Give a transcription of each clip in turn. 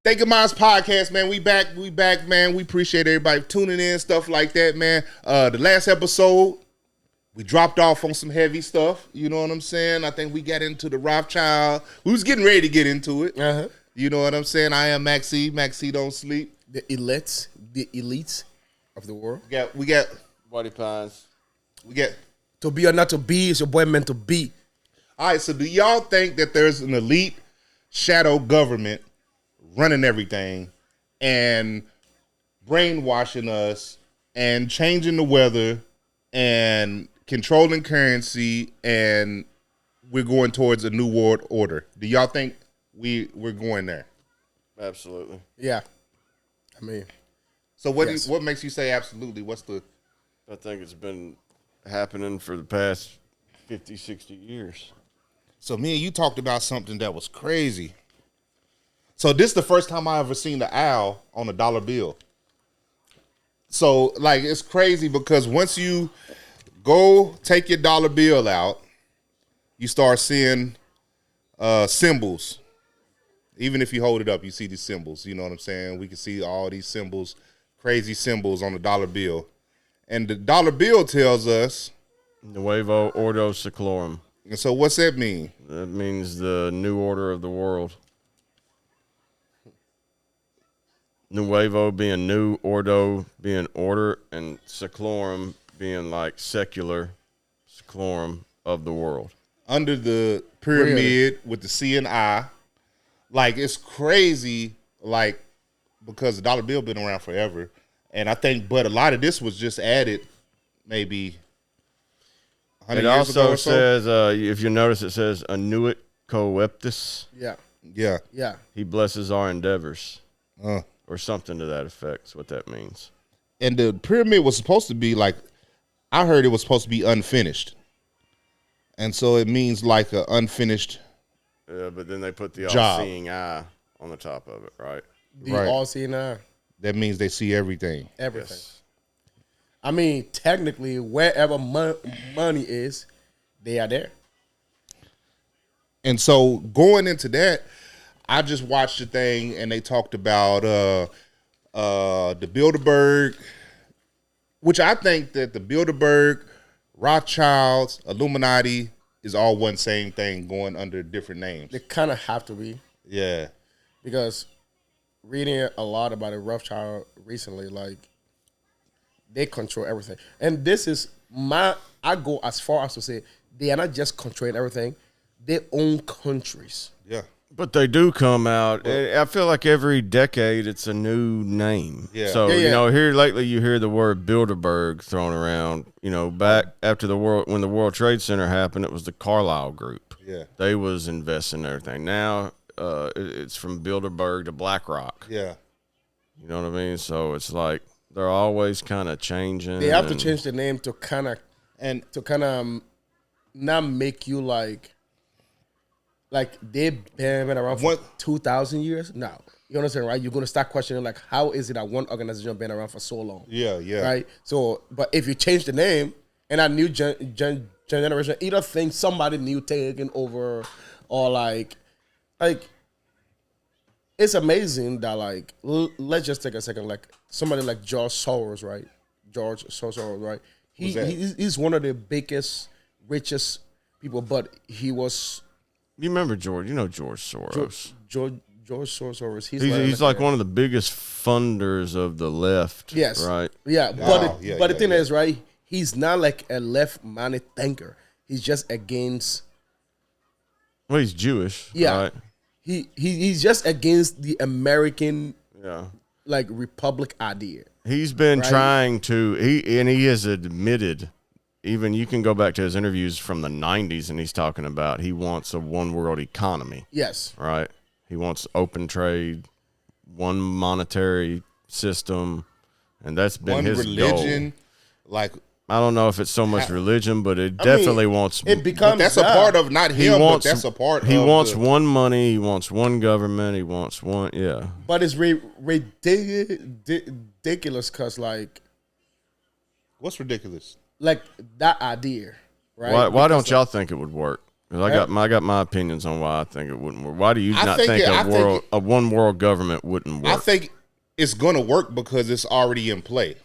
Think of Mindz Podcast, man. We back, man. We appreciate everybody tuning in, stuff like that, man. The last episode, we dropped off on some heavy stuff. You know what I'm saying? I think we got into the Rothschild. We was getting ready to get into it. Uh-huh. You know what I'm saying? I am Maxie. Maxie don't sleep. The elites of the world. We got Buddy Pines. We got To be or not to be is your boy meant to be. All right, so do y'all think that there's an elite shadow government running everything and brainwashing us and changing the weather and controlling currency, and we're going towards a new world order? Do y'all think we're going there? Absolutely. Yeah. I mean, so what yes. what makes you say absolutely? I think it's been happening for the past 50, 60 years. So me and you talked about something that was crazy. So this is the first time I ever seen the owl on a dollar bill. So like it's crazy because once you go take your dollar bill out, you start seeing symbols. Even if you hold it up, you see these symbols. You know what I'm saying? We can see all these symbols, crazy symbols on the dollar bill. And the dollar bill tells us Nuevo Ordo Seclorum. And so what's that mean? That means the new order of the world. Nuevo being new, Ordo being order, and Seclorum being like secular, Seclorum of the world. Under the pyramid with the C and I. Like, it's crazy, like, because the dollar bill been around forever. And I think, but a lot of this was just added maybe 100 It years ago also or so. says, if you notice, it says Annuit Coeptus. yeah. Yeah. Yeah. He blesses our endeavors. Or something to that effect is what that means. And the pyramid was supposed to be like, I heard it was supposed to be unfinished. And so it means like an unfinished. Yeah, but then they put the Job. all-seeing eye on the top of it, right? The Right. all-seeing eye. That means they see everything. Everything. Yes. I mean, technically, wherever money is, they are there. And so going into that, I just watched the thing and they talked about the Bilderberg, which I think that the Bilderberg, Rothschilds, Illuminati is all one same thing going under different names. They kind of have to be, Yeah. because reading a lot about a Rothschild recently, like, they control everything. And this is I go as far as to say they are not just controlling everything, they own countries. Yeah. But they do come out. I feel like every decade it's a new name. Yeah. So, Yeah. you know, here lately you hear the word Bilderberg thrown around. You know, back after when the World Trade Center happened, it was the Carlyle Group. Yeah. They was investing in everything. Now it's from Bilderberg to BlackRock. Yeah. You know what I mean? So it's like they're always kind of changing. They have to change the name to kind of not make you like they've been around for 2,000 years. No, you understand, right? You're gonna start questioning like, how is it that one organization been around for so long? Yeah. Yeah. Right. So, but if you change the name and a new generation, either think somebody new taking over, or like it's amazing that like let's just take a second, like somebody like George Soros, right? Right? He's one of the biggest, richest people, but he was. You remember George? You know George Soros. George Soros. He's like one of the biggest funders of the left. Yes. Right. Yeah. Wow. But the thing is, right? He's not like a left-minded thinker. He's just against. Well, he's Jewish. Yeah. Right? He's just against the American Yeah. like republic idea. He's been Right. trying to. He has admitted. Even you can go back to his interviews from the 90s, and he's talking about he wants a one-world economy. Yes. Right? He wants open trade, one monetary system, and that's been One his religion, goal. like I don't know if it's so much religion, but it definitely wants. It becomes but that's a part of not him, but that's a part of He wants the, one money. He wants one government. He wants one. Yeah. But it's ridiculous because like what's ridiculous? that idea, right? Why don't Because, y'all think it would work? 'Cause I got my opinions on why I think it wouldn't work. Why do you not think a one world government wouldn't work? I think it's gonna work because it's already in play.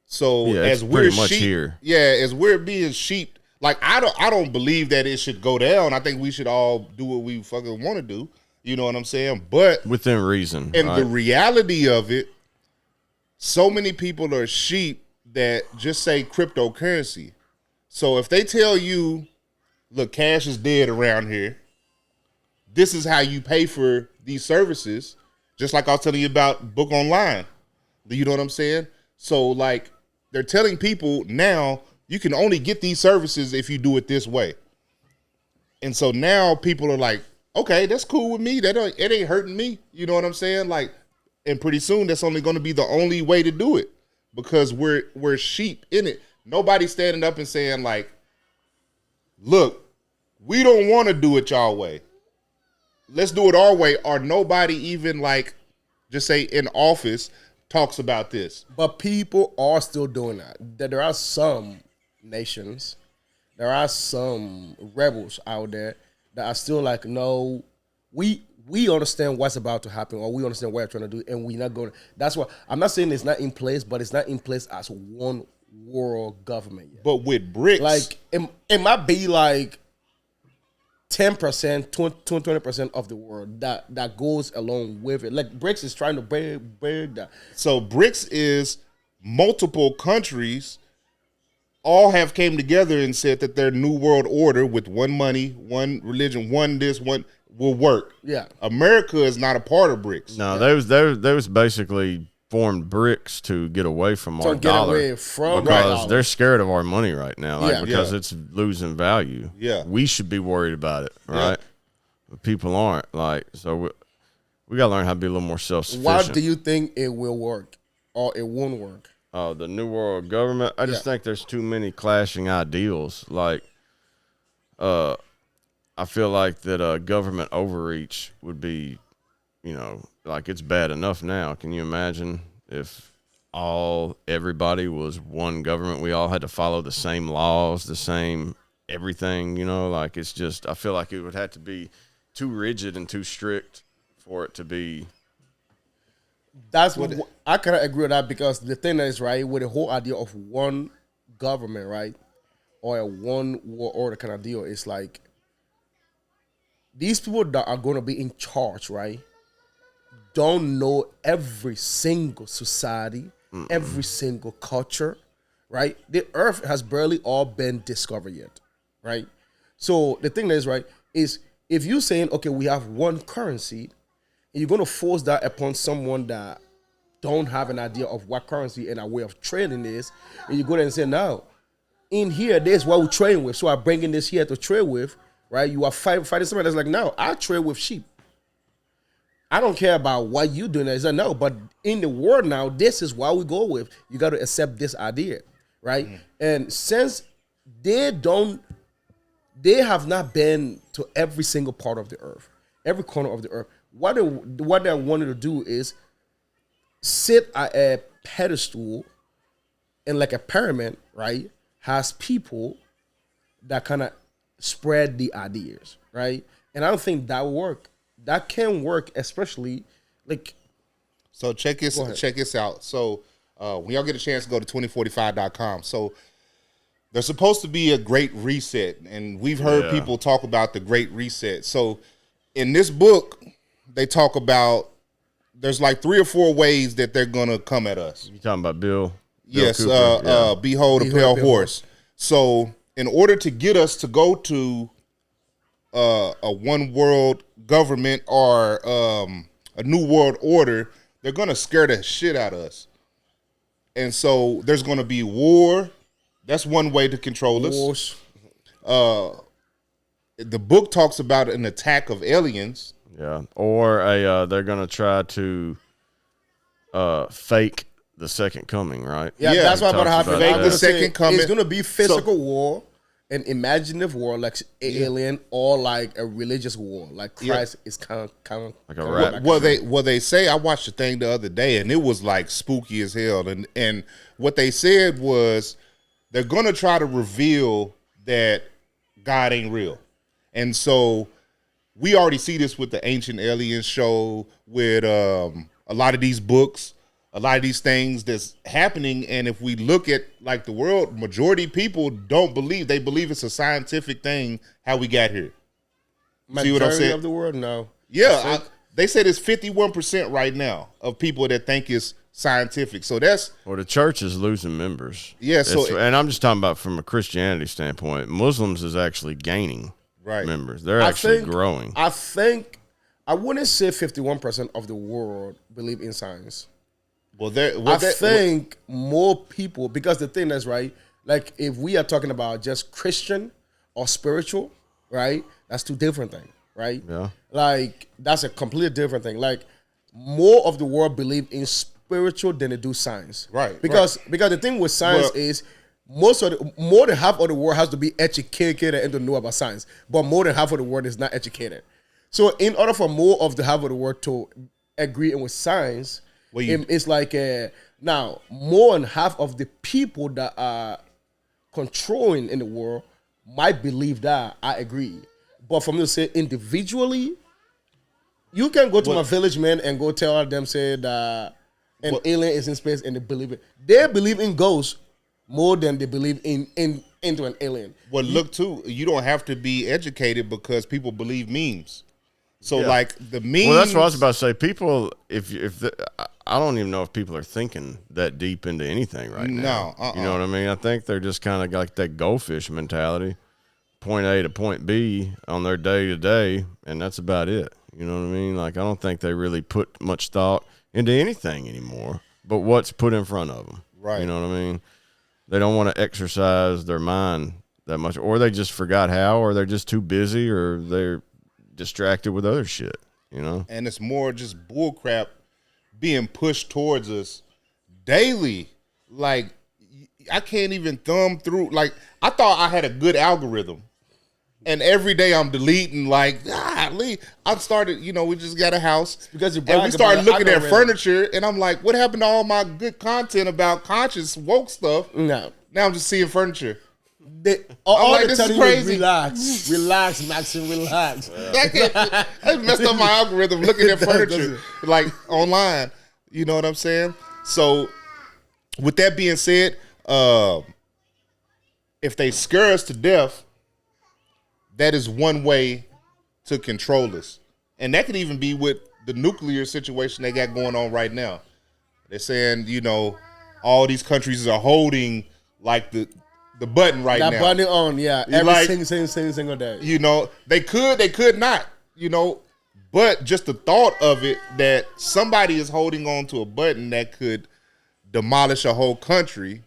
So Yeah, as it's we're pretty much sheep, here. yeah, as we're being sheep, like I don't believe that it should go down. I think we should all do what we fucking want to do. You know what I'm saying? But Within reason. and right? the reality of it, so many people are sheep that just say cryptocurrency. So if they tell you, look, cash is dead around here, this is how you pay for these services, just like I was telling you about book online. You know what I'm saying? So like they're telling people now you can only get these services if you do it this way. And so now people are like, okay, that's cool with me. It ain't hurting me. You know what I'm saying? Like, and pretty soon that's only going to be the only way to do it because we're sheep in it. Nobody's standing up and saying like, look, we don't want to do it y'all way. Let's do it our way. Or nobody even like, just say in office talks about this. But people are still doing that. There are some nations, there are some rebels out there that are still like, no, we understand what's about to happen, or we understand what we're trying to do, and we're not going to. That's why I'm not saying it's not in place, but it's not in place as one world government yet. But with BRICS, Like it might be like 10%, 20% of the world that goes along with it. Like BRICS is trying to break that. so BRICS is multiple countries all have came together and said that their new world order with one money, one religion, one this, one will work. Yeah. America is not a part of BRICS. No, they was basically formed BRICS to get away from our get dollar away from because dollar. they're scared of our money right now, like Yeah. because Yeah. it's losing value. Yeah. We should be worried about it, right? But people aren't. Like, so we gotta learn how to be a little more self-sufficient. Why do you think it will work or it won't work? The new world government, I just think there's too many clashing ideals. Like, I feel like that government overreach would be, like it's bad enough now. Can you imagine if everybody was one government? We all had to follow the same laws, the same everything, like it's just, I feel like it would have to be too rigid and too strict for it to be. That's what I kind of agree with that, because the thing is, right, with the whole idea of one government, right, or a one world order kind of deal, it's like these people that are going to be in charge, right, don't know every single society, every single culture, right? The earth has barely all been discovered yet, right? So the thing is, right, is if you're saying, okay, we have one currency, and you're going to force that upon someone that don't have an idea of what currency and a way of trading is, and you go there and say, no, in here, this is what we're trading with, so I'm bringing this here to trade with, right? You are fighting somebody that's like, no, I trade with sheep. I don't care about what you doing. It's like, no, but in the world now, this is what we go with. You got to accept this idea, right? And since they have not been to every single part of the earth, every corner of the earth, what they wanted to do is sit at a pedestal and like a pyramid, right? Has people that kind of spread the ideas, right? And I don't think that will work. That can work, especially like. So check this out. So when y'all get a chance to go to 2045.com. So there's supposed to be a great reset, and we've heard people talk about the great reset. So in this book, they talk about there's like 3 or 4 ways that they're gonna come at us. You talking about Bill? Yes, Cooper? behold a pale horse. So in order to get us to go to a one world government or a new world order, they're gonna scare the shit out of us. And so there's gonna be war. That's one way to control us. Wars. The book talks about an attack of aliens. Yeah, or they're gonna try to fake the second coming, right? Yeah, Yeah, that's what it about to talks happen. about I'm that. gonna The say second coming. It's gonna be physical war, an imaginative war, like alien, or like a religious war. Like Christ is kind of Like a rap. Well, they say, I watched the thing the other day and it was like spooky as hell. And what they said was they're gonna try to reveal that God ain't real. And so we already see this with the Ancient Aliens show, with a lot of these books, a lot of these things that's happening. And if we look at like the world, majority of people don't believe. They believe it's a scientific thing how we got here. Majority See what I'm saying? of the world, no. Yeah, they said it's 51% right now of people that think it's scientific. So that's Well, the church is losing members. Yeah, so and I'm just talking about from a Christianity standpoint. Muslims is actually gaining members. They're actually growing. I wouldn't say 51% of the world believe in science. well, I think more people, because the thing is, right, like if we are talking about just Christian or spiritual, right, that's two different things, right? Yeah. Like that's a completely different thing. Like more of the world believe in spiritual than they do science. Right, Because the thing with science is more than half of the world has to be educated and to know about science. But more than half of the world is not educated. So in order for more of the half of the world to agree with science, it's like now more than half of the people that are controlling in the world might believe that. I agree. But for me to say individually, you can go to my village, man, and go tell them, say that an alien is in space, and they believe it. They believe in ghosts more than they believe into an alien. Well, look too, you don't have to be educated because people believe memes. So like the memes. Well, that's what I was about to say. People, I don't even know if people are thinking that deep into anything right now. No, You know what I mean? I think they're just kind of like that goldfish mentality, point A to point B on their day to day, and that's about it. You know what I mean? Like I don't think they really put much thought into anything anymore, but what's put in front of them. Right. You know what I mean? They don't want to exercise their mind that much, or they just forgot how, or they're just too busy, or they're distracted with other shit, you know? And it's more just bullcrap being pushed towards us daily. Like, I can't even thumb through. Like, I thought I had a good algorithm. And every day I'm deleting, like, I started, we just got a house. Because and we started looking at furniture, and I'm like, what happened to all my good content about conscious, woke stuff? No. Now I'm just seeing furniture. All like, they're this telling is you is crazy. relax, Maxim, relax. That messed up my algorithm looking at furniture, like, online. You know what I'm saying? So, with that being said, if they scare us to death, that is one way to control us. And that could even be with the nuclear situation they got going on right now. They're saying, all these countries are holding like the button right now. That button on, yeah. Every single day. They could not, but just the thought of it that somebody is holding on to a button that could demolish a whole country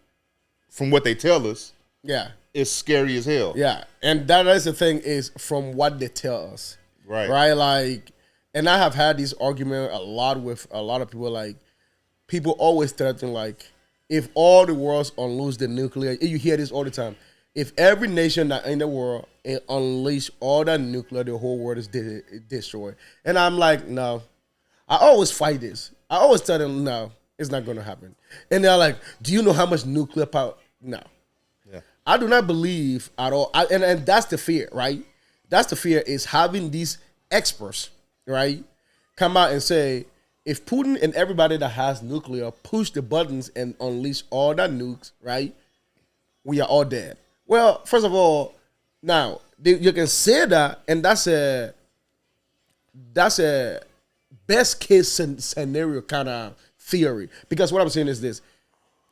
from what they tell us. Yeah. It's scary as hell. Yeah, and that is the thing is from what they tell us. Right. Right? Like, and I have had this argument a lot with a lot of people. Like, people always tell them, like, if all the world's unleash the nuclear, you hear this all the time. If every nation that in the world unleash all that nuclear, the whole world is destroyed. And I'm like, no. I always fight this. I always tell them, no, it's not going to happen. And they're like, do you know how much nuclear power? No. I do not believe at all. And that's the fear, right? That's the fear is having these experts, right, come out and say, if Putin and everybody that has nuclear push the buttons and unleash all that nukes, right, we are all dead. Well, first of all, now, you can say that, and that's a best case scenario kind of theory. Because what I'm saying is this.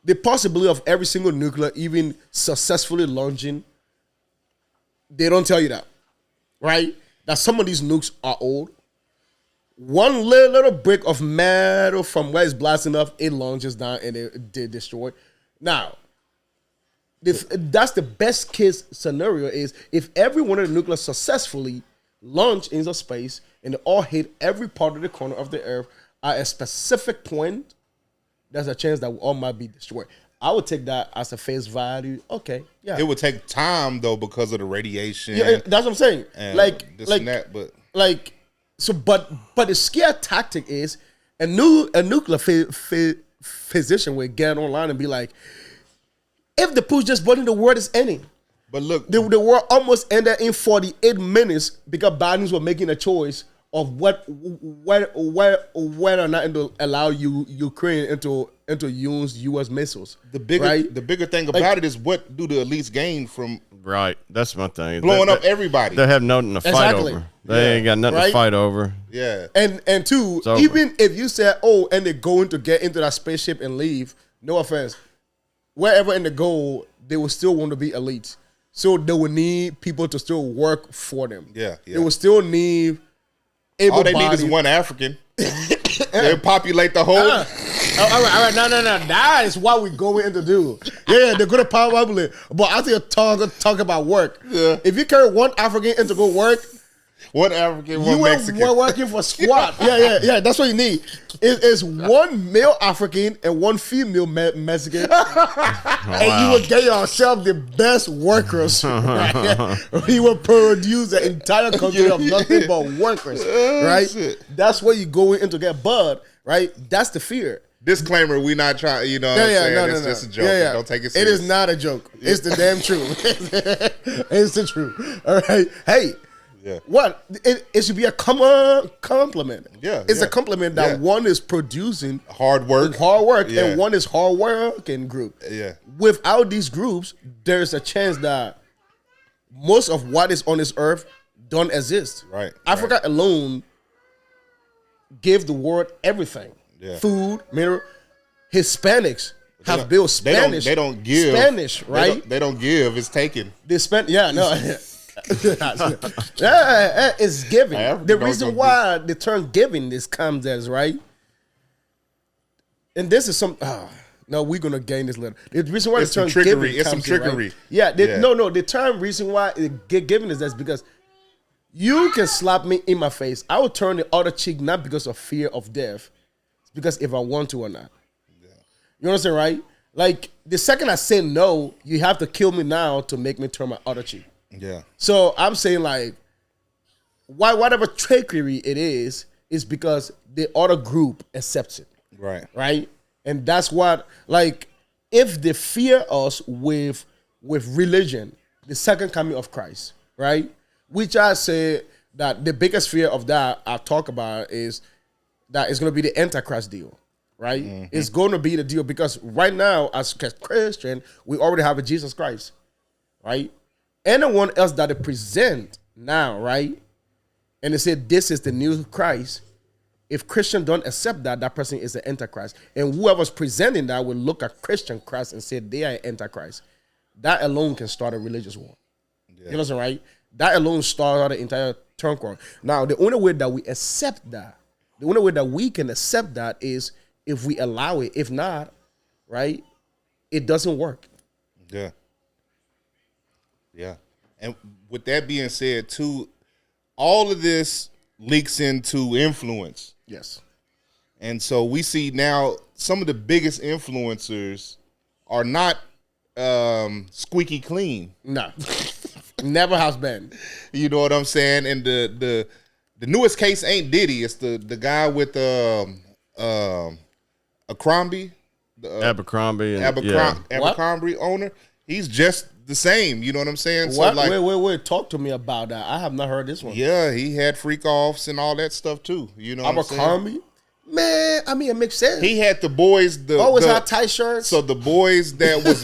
The possibility of every single nuclear even successfully launching, they don't tell you that, right? That some of these nukes are old. One little brick of metal from where it's blasting off, it launches down and they destroy. Now, that's the best case scenario is if every one of the nuclear successfully launch into space and they all hit every part of the corner of the Earth at a specific point, there's a chance that we all might be destroyed. I would take that as a face value. Okay, yeah. It would take time though because of the radiation. Yeah, that's what I'm saying. And but the scare tactic is a nuclear physician would get online and be like, if the push just button, the world is ending. But look, the war almost ended in 48 minutes because Bidens were making a choice of whether or not to allow Ukraine into use U.S. missiles. the bigger thing about it is what do the elites gain from Right. That's my thing. blowing up everybody? They have nothing to fight Exactly. over. They ain't got nothing to Right? fight over. Yeah. And two, over. even if you said, oh, and they're going to get into that spaceship and leave, no offense, wherever in the goal, they will still want to be elites. So they will need people to still work for them. Yeah. They will still need All they need is able-bodied. one African. They populate the whole. All right, no. That is what we're going to do. Yeah, they're going to populate. But I think talk about work. Yeah. If you carry one African in to go work, One African, you one ain't Mexican. working for squat. Yeah. That's what you need. It's one male African and one female Mexican, and you will get yourself the best workers. Right? You will produce the entire country of nothing but workers. Right? Shit. That's what you go in to get. But right, that's the fear. Disclaimer: we not trying. You know what I'm saying? No. It's just a joke. Yeah. Don't take it It serious. is not a joke. It's the damn truth. It's the truth. All right. Hey. Yeah. What? It should be a compliment. Yeah, It's yeah. a compliment that Yeah. one is producing Hard work. Yeah. and one is hard working group. Yeah. Without these groups, there's a chance that most of what is on this earth don't exist. Right, Africa alone gave the world everything. Yeah. Food, mineral. Hispanics have built Spanish. They don't give Spanish, right? They don't give. It's taken. They spend, yeah, no. Yeah, it's giving. Africa The don't reason go why the term giving this comes as, right? And this is some, no, we're going to gain this later. The reason why It's the term some trickery. giving It's some comes in, right? trickery. Yeah, Yeah. no, the term reason why giving is that's because you can slap me in my face. I will turn the other cheek not because of fear of death. It's because if I want to or not. You understand, right? Like, the second I say no, you have to kill me now to make me turn my other cheek. Yeah. So I'm saying, like, whatever trickery it is because the other group accepts it, Right. right? And that's what, like, if they fear us with religion, the second coming of Christ, right? Which I say that the biggest fear of that I talk about is that it's going to be the Antichrist deal, right? It's going to be the deal because right now, as Christian, we already have a Jesus Christ, right? Anyone else that they present now, right? And they say this is the new Christ. If Christians don't accept that, that person is an Antichrist. And whoever's presenting that will look at Christian Christ and say they are Antichrist. That alone can start a religious war. You know what I'm right? That alone started the entire turmoil. Now, the only way that we accept that, the only way that we can accept that is if we allow it. If not, right, it doesn't work. Yeah. Yeah. And with that being said, too, all of this leaks into influence. Yes. And so we see now some of the biggest influencers are not squeaky clean. No. Never has been. You know what I'm saying? And the newest case ain't Diddy. It's the guy with Abercrombie. Abercrombie. And, Abercrombie owner. He's just the same. You know what I'm saying? What? So like, Wait. Talk to me about that. I have not heard this one. yeah, he had freak offs and all that stuff too. You know what I'm saying? Abercrombie? Man, I mean, it makes sense. He had the boys. Always had tight shirts. So the boys that was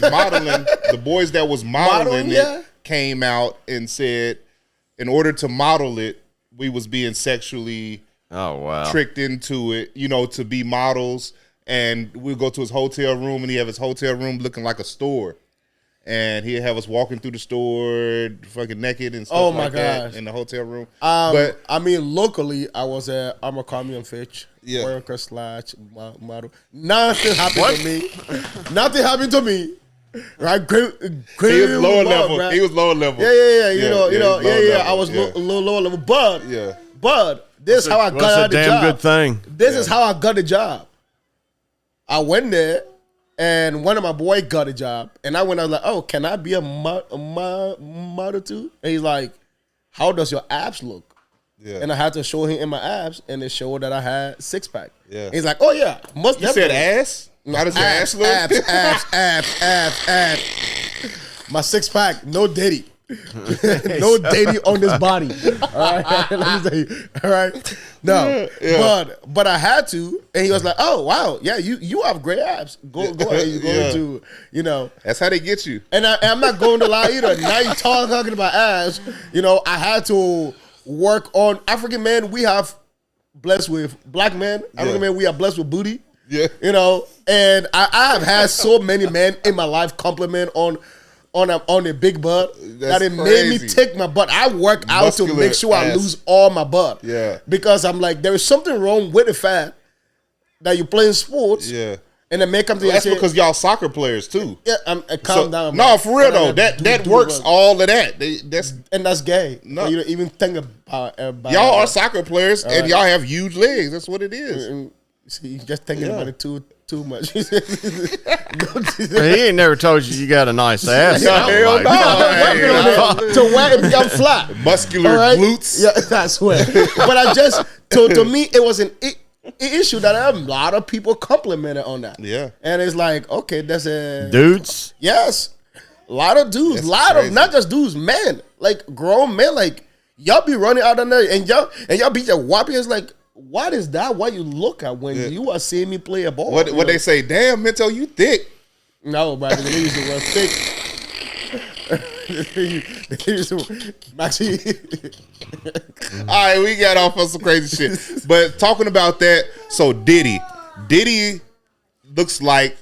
modeling, yeah. came out and said, in order to model it, we was being sexually Oh, wow. tricked into it, you know, to be models. And we'd go to his hotel room, and he have his hotel room looking like a store. And he'd have us walking through the store, fucking naked and stuff Oh, my like that gosh. in the hotel room. But I mean, locally, I was at Abercrombie and Fitch, Yeah. worker / model. Nothing happened to me. Nothing happened to me. Right? Great He was lower love, level. right? He was lower level. Yeah. he was lower I level. was Yeah. lower level, but Yeah. this is how I That's got a out the damn job. good thing. This is how I got the job. I went there, and one of my boys got a job, and I was like, "Oh, can I be a model too?" And he's like, "How does your abs look?" Yeah. And I had to show him in my abs, and it showed that I had 6-pack. Yeah. He's like, "Oh yeah, most You said definitely." ass? How does your ass look? Abs. my 6-pack, no Diddy. No Diddy on this body. All right, let me tell you. All right, no, but I had to, and he was like, "Oh wow, yeah, you have great abs. Go ahead, you go to, you know." That's how they get you. And I'm not going to lie either. Now you talking about abs. You know, I had to work on African men. We have blessed with black men. African men, we are blessed with booty. Yeah, you know, and I have had so many men in my life compliment on a big butt that it made me take my butt. I work out to make sure I lose all my butt. Yeah. Because I'm like, there is something wrong with the fact that you play in sports. Yeah. And then make come to that's because y'all soccer players too. Yeah, calm down. No, for real though. That works all of that. That's gay. No, you don't even think about y'all are soccer players and y'all have huge legs. That's what it is. See, you just thinking about it too much. He ain't never told you got a nice ass. Hell no. To wear it become flat. Muscular glutes. Yeah, I swear. But I just, to me, it was an issue that a lot of people complimented on that. Yeah. And it's like, okay, that's a... Dudes? Yes. A lot of dudes. That's a lot crazy. of, not just dudes, men. Like, grown men. Like, y'all be running out of there and y'all be just whopping. It's like, what is that? What you look at when you are seeing me play a ball? What they say? Damn, Minto, you thick. No, but they use the word thick. Maxi. All right, we got off on some crazy shit. But talking about that, so Diddy looks like,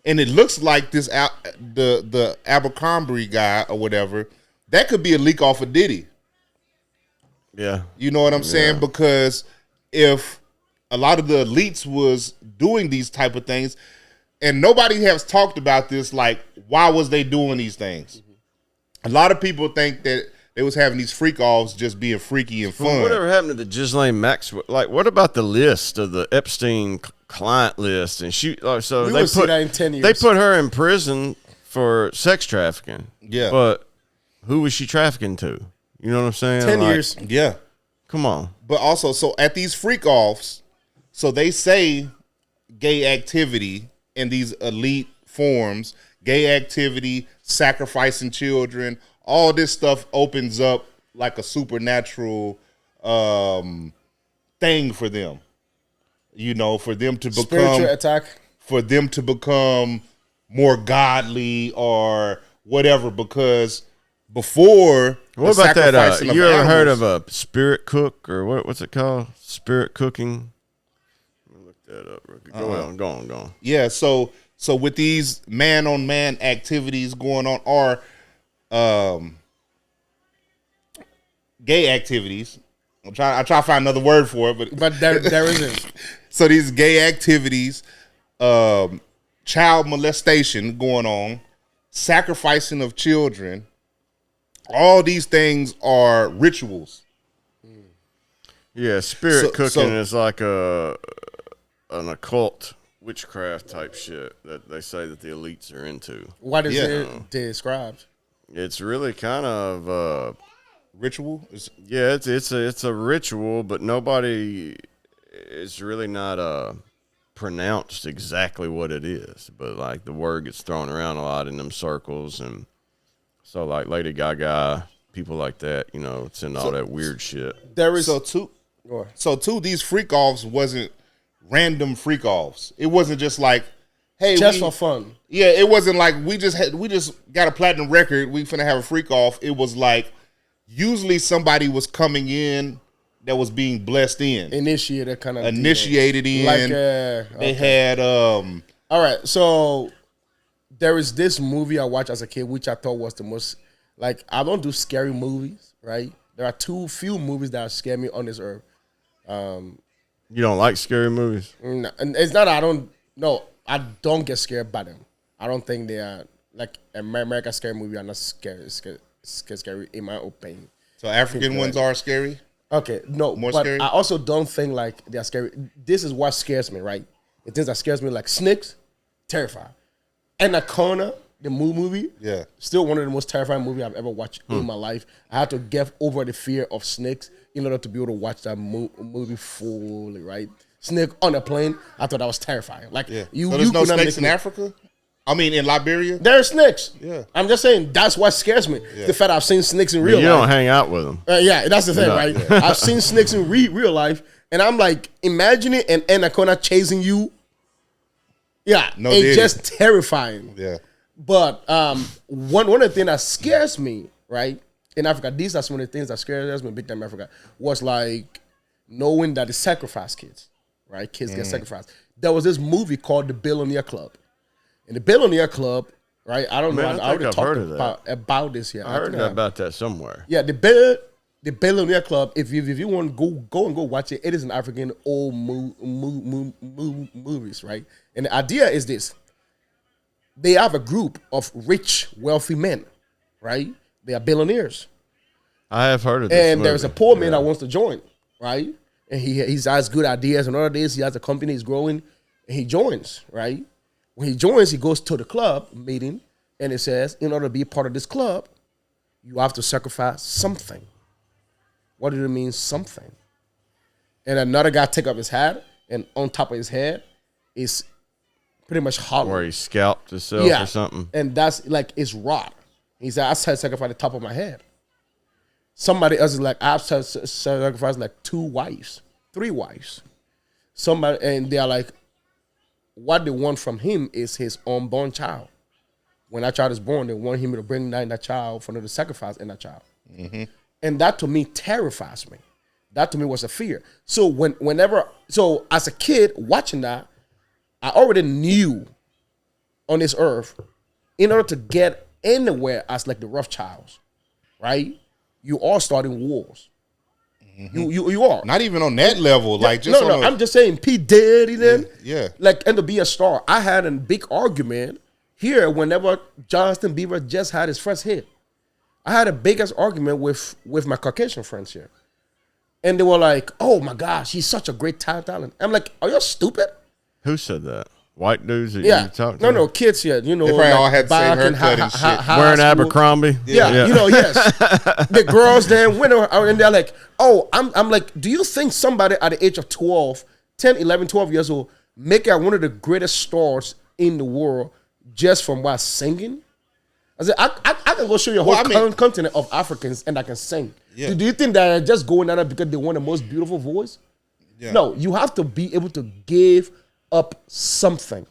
and it looks like this the Abercrombie guy or whatever. That could be a leak off of Diddy. Yeah, you know what I'm saying? Because if a lot of the elites was doing these type of things, and nobody has talked about this, like, why was they doing these things? A lot of people think that they was having these freak offs just being freaky and fun. Well, whatever happened to the Ghislaine Maxwell? Like, what about the list of the Epstein client list? And she, so they see that in 10 years. They put her in prison for sex trafficking. Yeah, but who was she trafficking to? You know what I'm saying? 10 years. Yeah. Come on. But also, so at these freak offs, so they say gay activity in these elite forms, gay activity, sacrificing children, all this stuff opens up like a supernatural thing for them. You know, for them to become spiritual attack. For them to become more godly or whatever, because before what about that? You ever heard of a spirit cook or what's it called? Spirit cooking. Look that up. Go on. Yeah. So with these man-on-man activities going on, are gay activities. I try to find another word for it, but there isn't. So these gay activities, child molestation going on, sacrificing of children. All these things are rituals. Yeah, spirit cooking is like an occult witchcraft type shit that they say that the elites are into. What is it described? It's really kind of ritual. It's a ritual, but nobody is really not pronounced exactly what it is. But like the word gets thrown around a lot in them circles, and so like Lady Gaga, people like that, you know, it's in all that weird shit. There is these freak offs wasn't random freak offs. It wasn't just like, hey, just for fun. Yeah, it wasn't like we just got a platinum record, we finna have a freak off. It was like usually somebody was coming in that was being blessed in. Initiated kind of initiated deal. In. Like they had all right, so there is this movie I watched as a kid, which I thought was the most, like, I don't do scary movies, right? There are few movies that scare me on this earth. You don't like scary movies? No, and it's not, I don't get scared by them. I don't think they are, like, American scary movie are not scary in my opinion. So African ones are scary? Okay, no, more but scary? I also don't think, like, they're scary. This is what scares me, right? The things that scares me, like snakes, terrified. Anaconda, the movie, still one of the most terrifying movies I've ever watched in my life. I had to get over the fear of snakes in order to be able to watch that movie fully, right? Snake on a plane, I thought that was terrifying. Like, so there's no snakes in Africa? I mean, in Liberia? There are snakes. Yeah. I'm just saying that's what scares me. Yeah. The fact I've seen snakes in real You life. don't hang out with them. Yeah, that's the thing, No. right? I've seen snakes in real life, and I'm like, imagining an anaconda chasing you. Yeah, No it's diddy. just terrifying. Yeah. But one of the things that scares me, right, in Africa, these are some of the things that scares me big time in Africa, was like knowing that they sacrifice kids, right? Kids get sacrificed. There was this movie called The Billionaire Club. In The Billionaire Club, right, I don't know, Man, I I already think I've heard of talked about this here. I heard about that somewhere. Yeah, the Billionaire Club. If you want to go and watch it, it is an African old movies, right? And the idea is this: they have a group of rich, wealthy men, right? They are billionaires, I have heard of this and movie. there's a poor man that wants to join, right? And he has good ideas and all this. He has a company, he's growing, and he joins, right? When he joins, he goes to the club meeting, and it says, in order to be a part of this club, you have to sacrifice something. What did it mean, something? And another guy take up his hat, and on top of his head is pretty much hollow. Where he scalped himself or something. And that's like, it's rot. He said, I sacrificed the top of my head. Somebody else is like, I've sacrificed like 2 wives, 3 wives. Somebody, and they're like, what they want from him is his unborn child. When that child is born, they want him to bring down that child for them to sacrifice in that child. Mm-hmm. And that to me terrifies me. That to me was a fear. So so as a kid watching that, I already knew on this earth, in order to get anywhere as like the Rothschilds, right? You are starting wars. Mm-hmm. You are. Not even on that level. Like just no, I'm just saying P. Diddy then. Yeah. Like, and to be a star. I had a big argument here whenever Justin Bieber just had his first hit. I had a biggest argument with my Caucasian friends here. And they were like, oh my gosh, he's such a great talent. I'm like, are you stupid? Who said that? White dudes that Yeah. you talked to? No, kids here. You know, They probably like all had the same back in haircut and shit. high Wearing school. Abercrombie? Yeah, you know, yes. The girls then went out and they're like, oh, I'm like, do you think somebody at the age of 12, 10, 11, 12 years old, make it one of the greatest stars in the world just from what singing? I said, I can go show you a whole continent of Africans and I can sing. Yeah. Do you think that they're just going down there because they want the most beautiful voice? Yeah. No, you have to be able to give up something.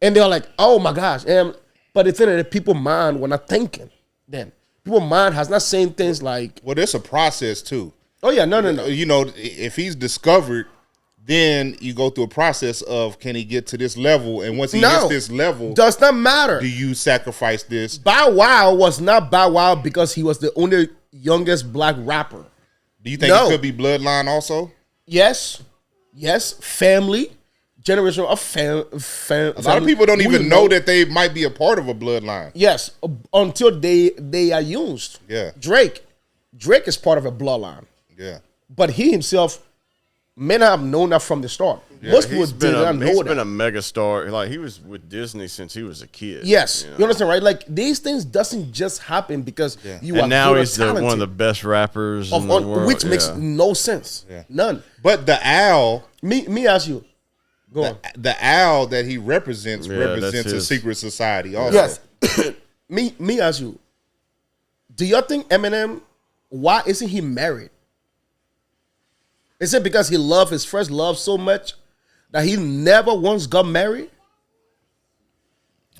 And they're like, oh my gosh. But the thing that people mind when I'm thinking, then people mind has not saying things like, Well, there's a process too. oh yeah, no. You know, if he's discovered, then you go through a process of can he get to this level, and once he hits this level, does not matter. do you sacrifice this? Bow Wow was not Bow Wow because he was the only youngest black rapper. Do you think it could be bloodline also? Yes, family, generation of fam. A lot of people don't even know that they might be a part of a bloodline. Yes, until they are used. Yeah. Drake is part of a bloodline, Yeah. but he himself may not have known that from the start. Yeah, Most people did not know He's that. been a mega star. Like, he was with Disney since he was a kid. Yes, you know? you understand, right? Like, these things doesn't just happen because you are And now good or he's one of talented. the best rappers in the world. Which makes no sense. Yeah. None. But the owl, Me ask you. Go on. the owl that he represents Yeah, represents that's a his. secret society also. Yes. me ask you. Do you think Eminem, why isn't he married? Is it because he loved his first love so much that he never once got married?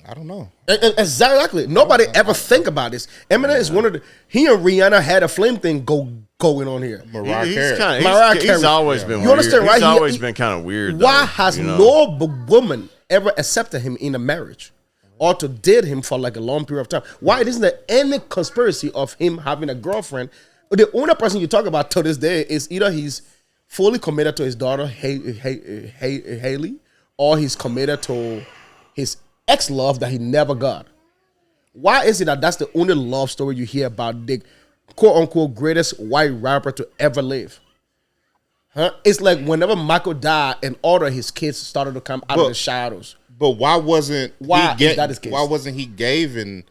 I don't know. Exactly. Nobody ever think about this. Eminem is one of the. He and Rihanna had a flame thing going on here. Mariah He's Carey. kinda- Mariah he's Carey. always been You weird. understand, right? He's He- always he- been kind of weird. Why though, has you know? no woman ever accepted him in a marriage or to date him for like a long period of time? Why isn't there any conspiracy of him having a girlfriend? The only person you talk about to this day is either he's fully committed to his daughter Haley, or he's committed to his ex-love that he never got. Why is it that that's the only love story you hear about the quote-unquote greatest white rapper to ever live? Huh? It's like whenever Michael died and all of his kids started to come out of the shadows. But why wasn't Why is that his case? Why wasn't he giving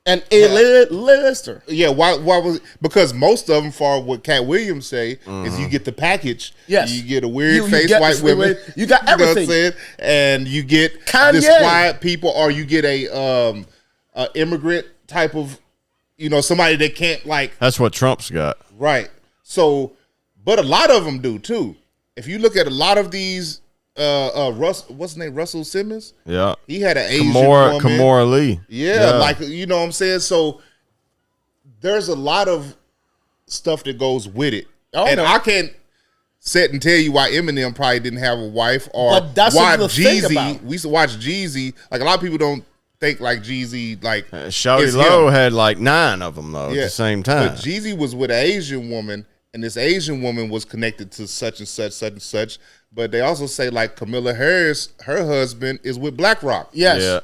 And A-lister. Yeah, why was because most of them, for what Cat Williams say, is you get the package. Yes. You get a weird You face get white women. You got everything. You know what I'm saying? And you get Kanye. disquiet people, or you get a immigrant type of, somebody that can't like. That's what Trump's got. Right. So, but a lot of them do too. If you look at a lot of these, what's his name? Russell Simmons. Yeah. He had an Asian woman. Kimora Lee. Yeah, like, you know what I'm saying? So there's a lot of stuff that goes with it. I can't sit and tell you why Eminem probably didn't have a wife, or but that's why what Jeezy. We used to watch Jeezy. Like, a lot of people don't think like Jeezy, like Shawty Lowe had like 9 of them though at the same time. But Jeezy was with an Asian woman, and this Asian woman was connected to such and such. But they also say like Camilla Harris, her husband is with BlackRock. Yes. Yeah.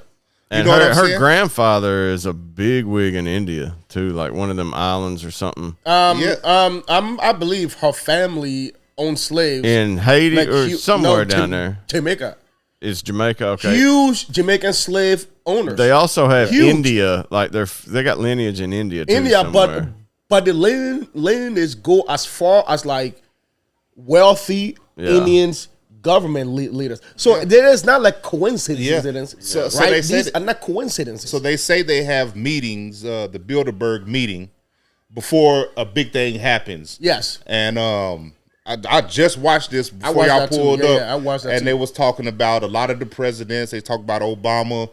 And You know what I'm her saying? grandfather is a big wig in India too, like one of them islands or something. I believe her family owned slaves In Haiti like or somewhere down there. Jamaica. It's Jamaica, okay. Huge Jamaican slave owners. They also have Huge. India, like they got lineage in India too. India, somewhere. but the lineage go as far as like wealthy Indians, government leaders. So there is not like coincidence. So right? they say These are not coincidences. So they say they have meetings, the Bilderberg meeting, before a big thing happens. Yes. And I just watched this before watched y'all that too. pulled Yeah, up. yeah, I watched that and too. they was talking about a lot of the presidents. They talked about Obama,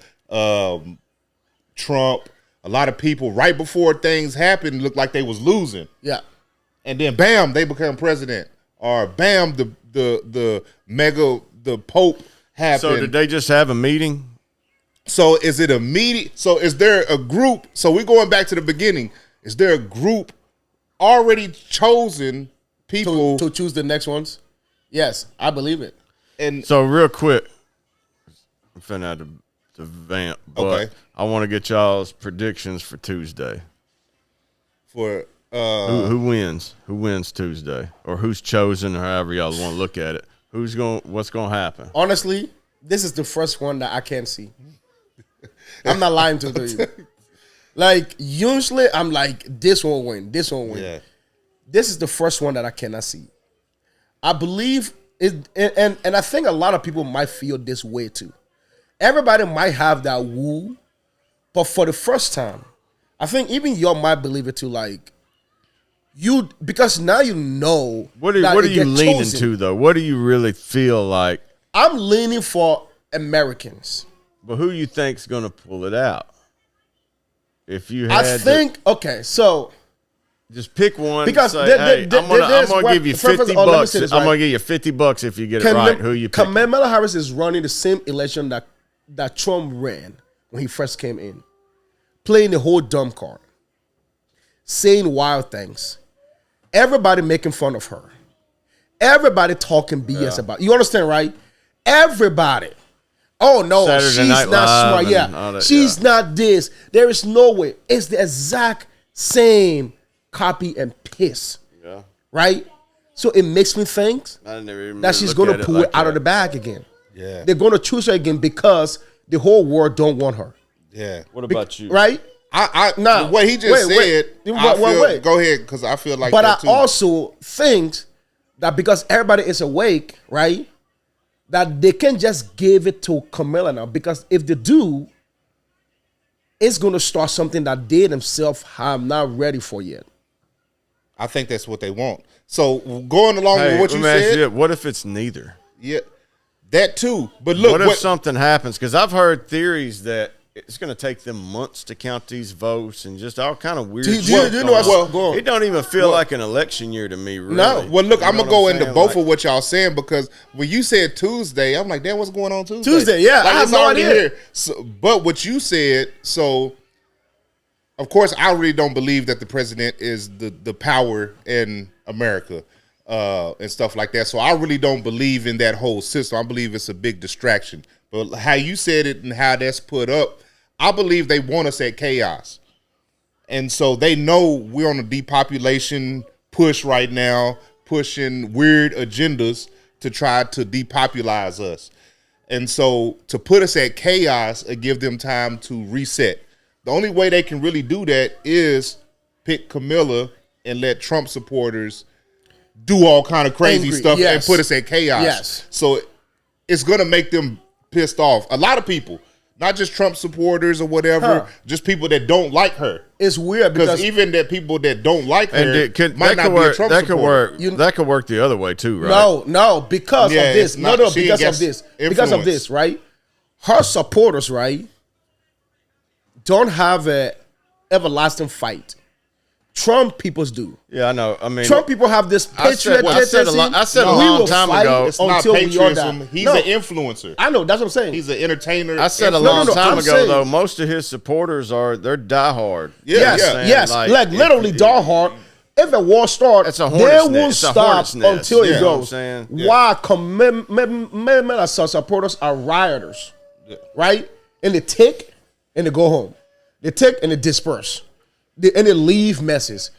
Trump, a lot of people. Right before things happened, looked like they was losing. Yeah. And then bam, they become president. Or bam, the Pope happened. So did they just have a meeting? So is it a meeting? So is there a group? So we're going back to the beginning. Is there a group already chosen people To choose the next ones? Yes, I believe it. And So real quick, I'm finna have to vamp, but Okay. I want to get y'all's predictions for Tuesday. for Who wins? Who wins Tuesday? Or who's chosen, or however y'all want to look at it. What's gonna happen? Honestly, this is the first one that I can't see. I'm not lying to you. Like, usually I'm like, this won't win. This won't win. yeah, This is the first one that I cannot see. I believe it, and I think a lot of people might feel this way too. Everybody might have that woo, but for the first time, I think even y'all might believe it too. Like, because now you know. What that are it you get leaning chosen. to though? What do you really feel like? I'm leaning for Americans. But who you think's gonna pull it out? If you had I think okay, so just pick one. Because Say, there- hey, there- I'm gonna there's give you first- $50 let me bucks. say this I'm right. gonna give you $50 if you get it right. Who you pick? Kamala Harris is running the same election that Trump ran when he first came in, playing the whole dumb card, saying wild things, everybody making fun of her, everybody talking BS about. You understand, right? Everybody. Oh no, Saturday she's Night not Live smart. and Yeah, all that, she's not this. There is no way. It's the exact same copy and paste, Yeah. right? So it makes me think I never even that she's looked going at to it pull like it out of that. the bag again. yeah, They're going to choose her again because the whole world don't want her, yeah. What about you? right? No, what he just said. Wait. Go ahead, because I feel like But that I too. also think that because everybody is awake, right, that they can just give it to Kamala now. Because if they do, it's going to start something that they themselves have not ready for yet. I think that's what they want. So going along with what you said, What if it's neither? yeah, that too. But look, What if something happens? Because I've heard theories that it's going to take them months to count these votes and just all kind of weird Do you shit know going what's on. going on? It don't even feel like an election year to me, really. No. Well, look, You I'm know gonna go what I'm into saying? both Like, of what y'all saying, because when you said Tuesday, I'm like, damn, what's going on Tuesday? Tuesday, yeah, I have it's no already idea. here. So, but what you said, so of course, I really don't believe that the president is the power in America and stuff like that. So I really don't believe in that whole system. I believe it's a big distraction. But how you said it and how that's put up, I believe they want us at chaos. And so they know we're on a depopulation push right now, pushing weird agendas to try to depopulize us. And so to put us at chaos and give them time to reset. The only way they can really do that is pick Camilla and let Trump supporters do all kind of crazy stuff and put us in chaos. Yes. So it's going to make them pissed off. A lot of people, not just Trump supporters or whatever, just people that don't like her. It's weird because even that people that don't like her might that not be a Trump supporter. That could work the other way too, right? No, because of this. Because of this, right? Her supporters, right, don't have a everlasting fight. Trump peoples do. Yeah, I know. I mean, Trump people have this patriotism. I said a long time ago. It's not patriotism. He's an influencer. I know. That's what I'm saying. He's an entertainer. I said a long time ago, though, most of his supporters they're diehard. Yes. Like literally diehard. If a war starts, they won't stop until it goes. Why? Supporters are rioters, right? And they take and they go home. They take and they disperse. And they leave messes.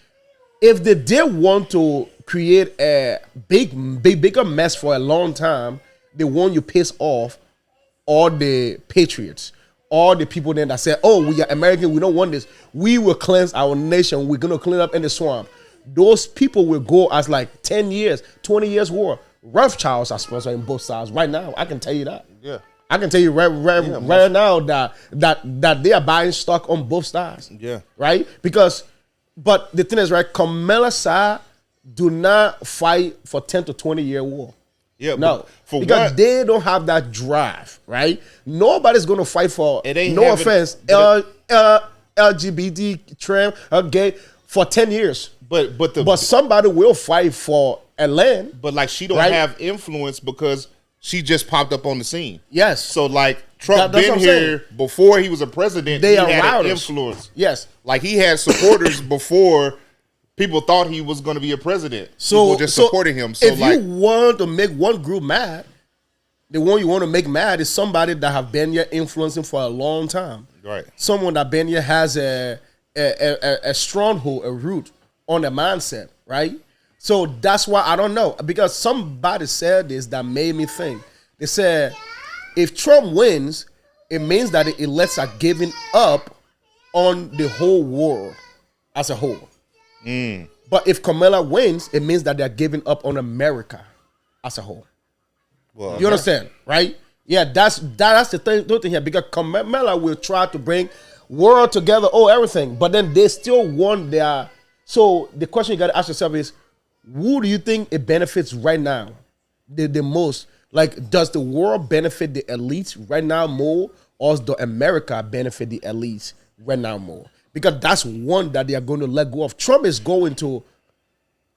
If they did want to create a bigger mess for a long time, they want you piss off all the patriots, all the people then that say, "Oh, we are American. We don't want this. We will cleanse our nation. We're gonna clean up in the swamp." Those people will go as like 10 years, 20 years war. Rothschilds are sponsoring both sides right now. I can tell you that. Yeah. I can tell you right now that they are buying stock on both sides. Yeah. Right? But the thing is, right, Kamala side do not fight for 10 to 20-year war. Yeah. No. Because they don't have that drive, right? Nobody's going to fight for, no offense, LGBT, trans, gay, for 10 years. But somebody will fight for a land. But like she don't have influence because she just popped up on the scene. Yes. So like Trump been here before he was a president. He had an influence. Yes. Like he had supporters before people thought he was going to be a president. So people just supporting him. So if you want to make one group mad, the one you want to make mad is somebody that have been here influencing for a long time. Right. Someone that been here has a stronghold, a root on the mindset, right? So that's why I don't know. Because somebody said this that made me think. They said, if Trump wins, it means that the elects are giving up on the whole world as a whole. But if Kamala wins, it means that they're giving up on America as a whole. Well, you understand, right? Yeah, that's the thing here. Because Kamala will try to bring world together, everything. But then they still want their... So the question you got to ask yourself is, who do you think it benefits right now the most? Like, does the world benefit the elites right now more, or does America benefit the elites right now more? Because that's one that they are going to let go of. Trump is going to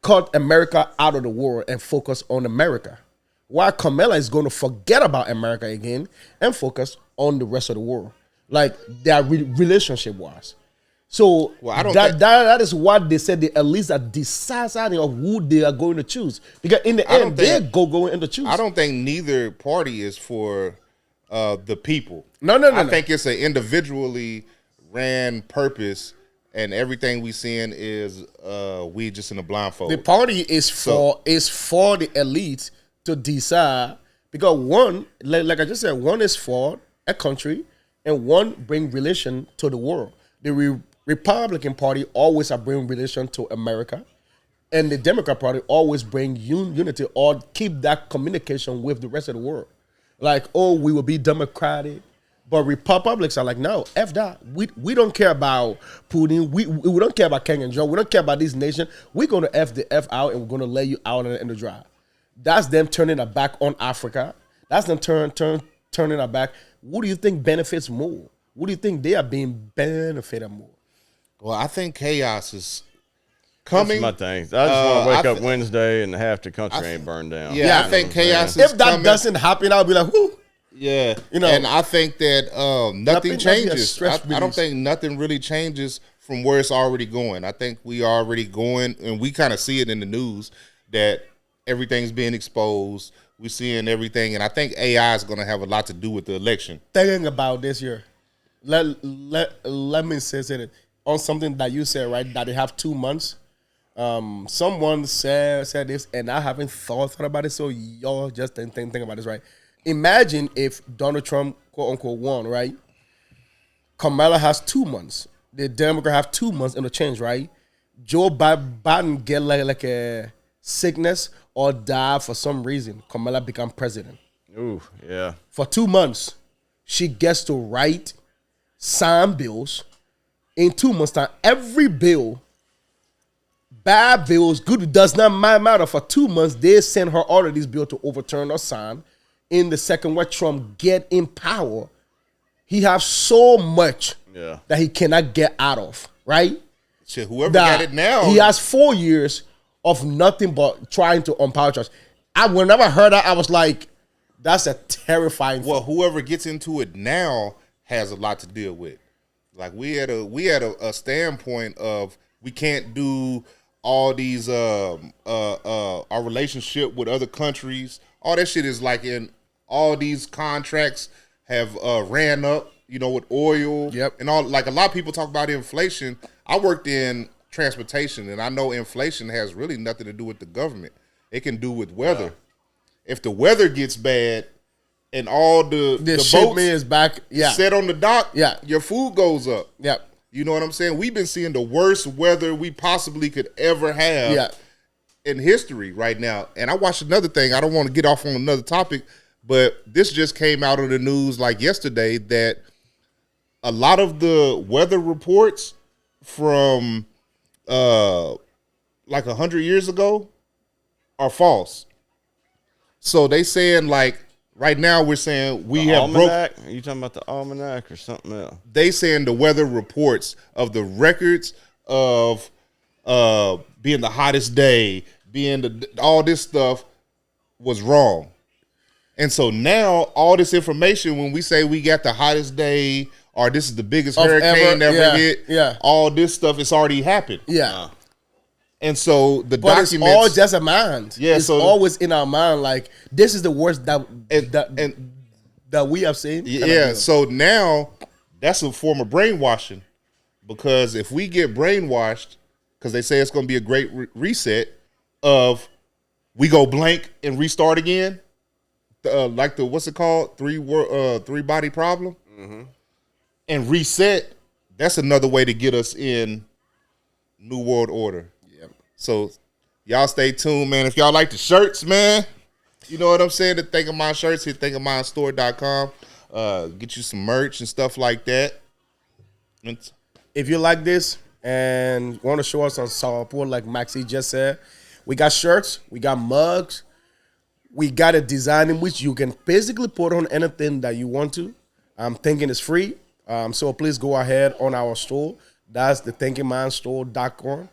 cut America out of the world and focus on America, while Kamala is going to forget about America again and focus on the rest of the world, like their relationship-wise. So that is what they said. The elites are deciding of who they are going to choose, because in the end they're going to choose. I don't think neither party is for the people. No. I think it's an individually ran purpose, and everything we seeing is we just in a blindfold. The party is for the elites to decide, because one, like I just said, one is for a country and one bring relation to the world. The Republican Party always bring relation to America, and the Democrat Party always bring unity or keep that communication with the rest of the world. Like, we will be democratic, but Republicans are like, no, F that. We don't care about Putin. We don't care about King and Joe. We don't care about these nations. We're going to F the F out, and we're going to lay you out in the dry. That's them turning their back on Africa. That's them turning their back. What do you think benefits more? What do you think they are being benefited more? Well, I think chaos is coming. That's my thing. I just want to wake up Wednesday and half the country ain't burned down. Yeah, I think chaos is if that coming. doesn't happen, I'll be like, whoo. Yeah, and I think that nothing changes. I don't think nothing really changes from where it's already going. I think we are already going, and we kind of see it in the news that everything's being exposed. We're seeing everything, and I think AI is going to have a lot to do with the election. Thinking about this year, let me say something on something that you said, right? That they have 2 months. Someone said this, and I haven't thought about it. So y'all just think about this, right? Imagine if Donald Trump, quote unquote, won, right? Kamala has 2 months. The Democrat have 2 months in the change, right? Joe Biden get like a sickness or die for some reason. Kamala become president. Ooh, yeah. For 2 months, she gets to sign bills. In 2 months' time, every bill, bad bills, good, does not matter. For 2 months, they send her all of these bills to overturn or sign. In the second where Trump get in power, he have so much that he cannot get out of, right? Shit, whoever got it now. He has 4 years of nothing but trying to unpower Trump. Whenever I heard that, I was like, that's a terrifying Well, whoever gets into it now has a lot to deal with. Like we had a standpoint of we can't do all these our relationship with other countries. All that shit is like in all these contracts have ran up, with oil. Yep. And all, like a lot of people talk about inflation. I worked in transportation and I know inflation has really nothing to do with the government. It can do with weather. Yeah. If the weather gets bad and all the boats is back, set on the dock, your food goes up. Yep. You know what I'm saying? We've been seeing the worst weather we possibly could ever have in history right now. And I watched another thing. I don't want to get off on another topic, but this just came out of the news like yesterday that a lot of the weather reports from like 100 years ago are false. So they saying like right now we're saying we have almanac? Are you talking about the almanac or something else? They saying the weather reports of the records of being the hottest day, being all this stuff was wrong. And so now all this information, when we say we got the hottest day or this is the biggest hurricane ever hit, all this stuff it's already happened. Yeah. And so the but documents, it's all just a mind. Yeah, it's so always in our mind. Like this is the worst that we have seen. Yeah. So now that's a form of brainwashing, because if we get brainwashed, because they say it's going to be a great reset of we go blank and restart again, like the what's it called three body problem, and reset. That's another way to get us in New World Order. So y'all stay tuned, man. If y'all like the shirts, man, you know what I'm saying? The Think of Mine shirts, hit thinkofminestore.com. Get you some merch and stuff like that. If you like this and want to show us some support, like Maxie just said, we got shirts, we got mugs, we got a design in which you can basically put on anything that you want to. I'm thinking it's free. So please go ahead on our store. That's the thinkofminestore.com,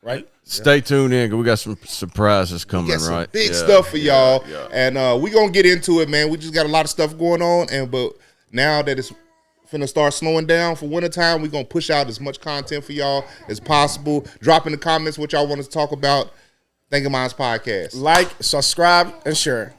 right? Stay tuned in, because we got some surprises coming, we got some right? big stuff for y'all. And we're going to get into it, man. We just got a lot of stuff going on. But now that it's finna start slowing down for wintertime, we're going to push out as much content for y'all as possible. Drop in the comments what y'all want us to talk about. Think of Mindz Podcast. Like, subscribe, and share.